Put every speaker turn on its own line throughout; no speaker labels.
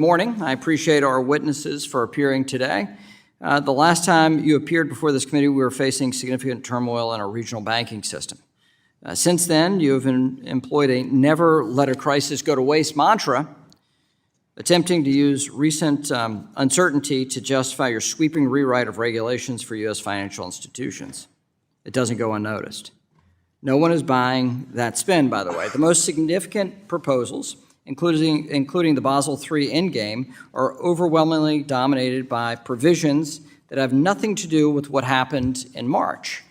Morning. I appreciate our witnesses for appearing today. The last time you appeared before this committee, we were facing significant turmoil in our regional banking system. Since then, you have employed a never let a crisis go to waste mantra, attempting to use recent uncertainty to justify your sweeping rewrite of regulations for U.S. financial institutions. It doesn't go unnoticed. No one is buying that spin, by the way. The most significant proposals, including the Basel III endgame, are overwhelmingly dominated by provisions that have nothing to do with what happened in March.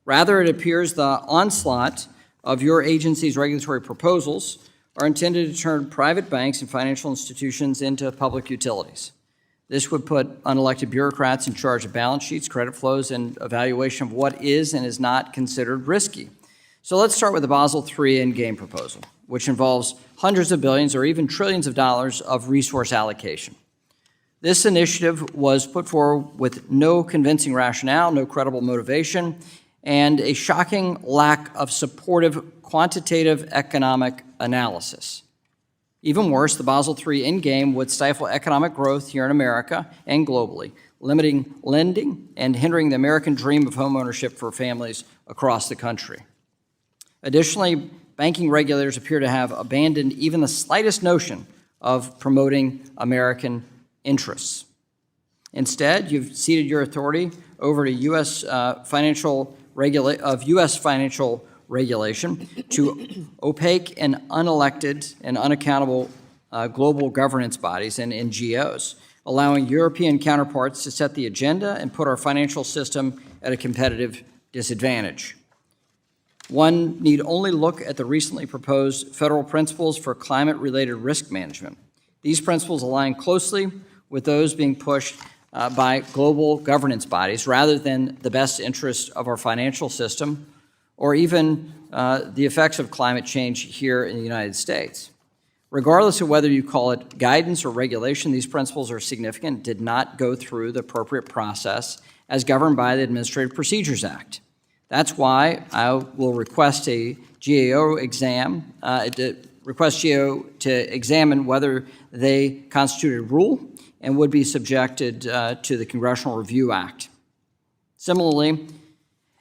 Rather, it appears the onslaught of your agency's regulatory proposals are intended to turn private banks and financial institutions into public utilities. This would put unelected bureaucrats in charge of balance sheets, credit flows, and evaluation of what is and is not considered risky. So let's start with the Basel III endgame proposal, which involves hundreds of billions or even trillions of dollars of resource allocation. This initiative was put forward with no convincing rationale, no credible motivation, and a shocking lack of supportive quantitative economic analysis. Even worse, the Basel III endgame would stifle economic growth here in America and globally, limiting lending and hindering the American dream of homeownership for families across the country. Additionally, banking regulators appear to have abandoned even the slightest notion of promoting American interests. Instead, you've ceded your authority over to U.S. financial regulation to opaque and unelected and unaccountable global governance bodies and NGOs, allowing European counterparts to set the agenda and put our financial system at a competitive disadvantage. One need only look at the recently proposed federal principles for climate-related risk management. These principles align closely with those being pushed by global governance bodies rather than the best interest of our financial system or even the effects of climate change here in the United States. Regardless of whether you call it guidance or regulation, these principles are significant, did not go through the appropriate process as governed by the Administrative Procedures Act. That's why I will request a GAO exam, request GAO to examine whether they constituted rule and would be subjected to the Congressional Review Act. Similarly,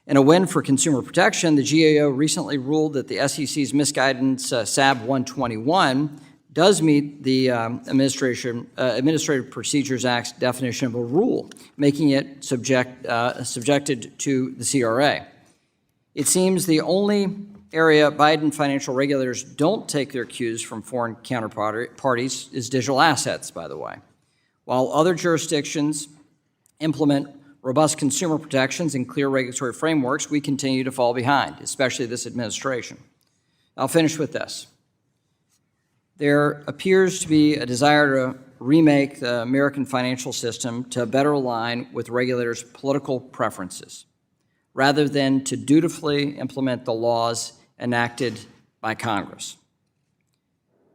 in a win for consumer protection, the GAO recently ruled that the SEC's misguidance SAB 121 does meet the Administrative Procedures Act's definition of a rule, making it subjected to the CRA. It seems the only area Biden financial regulators don't take their cues from foreign counterparties is digital assets, by the way. While other jurisdictions implement robust consumer protections and clear regulatory frameworks, we continue to fall behind, especially this administration. I'll finish with this. There appears to be a desire to remake the American financial system to better align with regulators' political preferences, rather than to dutifully implement the laws enacted by Congress.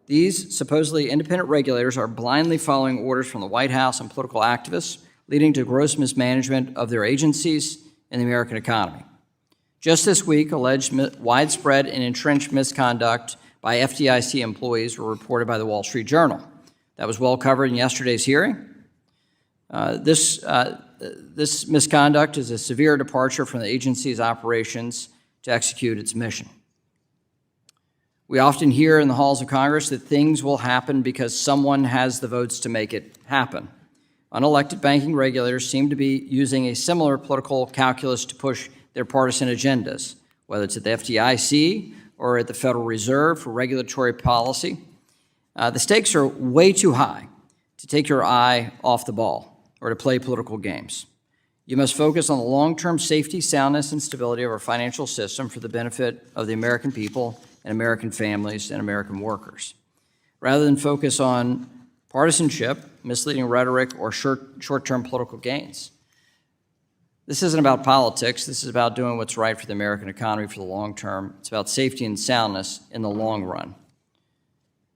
These supposedly independent regulators are blindly following orders from the White House and political activists, leading to gross mismanagement of their agencies and the American economy. Just this week, alleged widespread and entrenched misconduct by FDIC employees were reported by the Wall Street Journal. That was well covered in yesterday's hearing. This misconduct is a severe departure from the agency's operations to execute its mission. We often hear in the halls of Congress that things will happen because someone has the votes to make it happen. Unelected banking regulators seem to be using a similar political calculus to push their partisan agendas, whether it's at the FDIC or at the Federal Reserve for regulatory policy. The stakes are way too high to take your eye off the ball or to play political games. You must focus on the long-term safety, soundness, and stability of our financial system for the benefit of the American people and American families and American workers, rather than focus on partisanship, misleading rhetoric, or short-term political gains. This isn't about politics. This is about doing what's right for the American economy for the long term. It's about safety and soundness in the long run.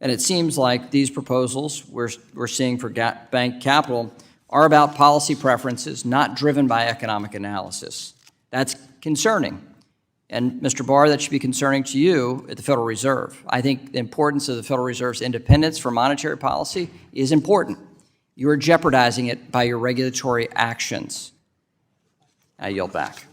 And it seems like these proposals we're seeing for bank capital are about policy preferences, not driven by economic analysis. That's concerning. And Mr. Barr, that should be concerning to you at the Federal Reserve. I think the importance of the Federal Reserve's independence for monetary policy is important. You are jeopardizing it by your regulatory actions. I yield back.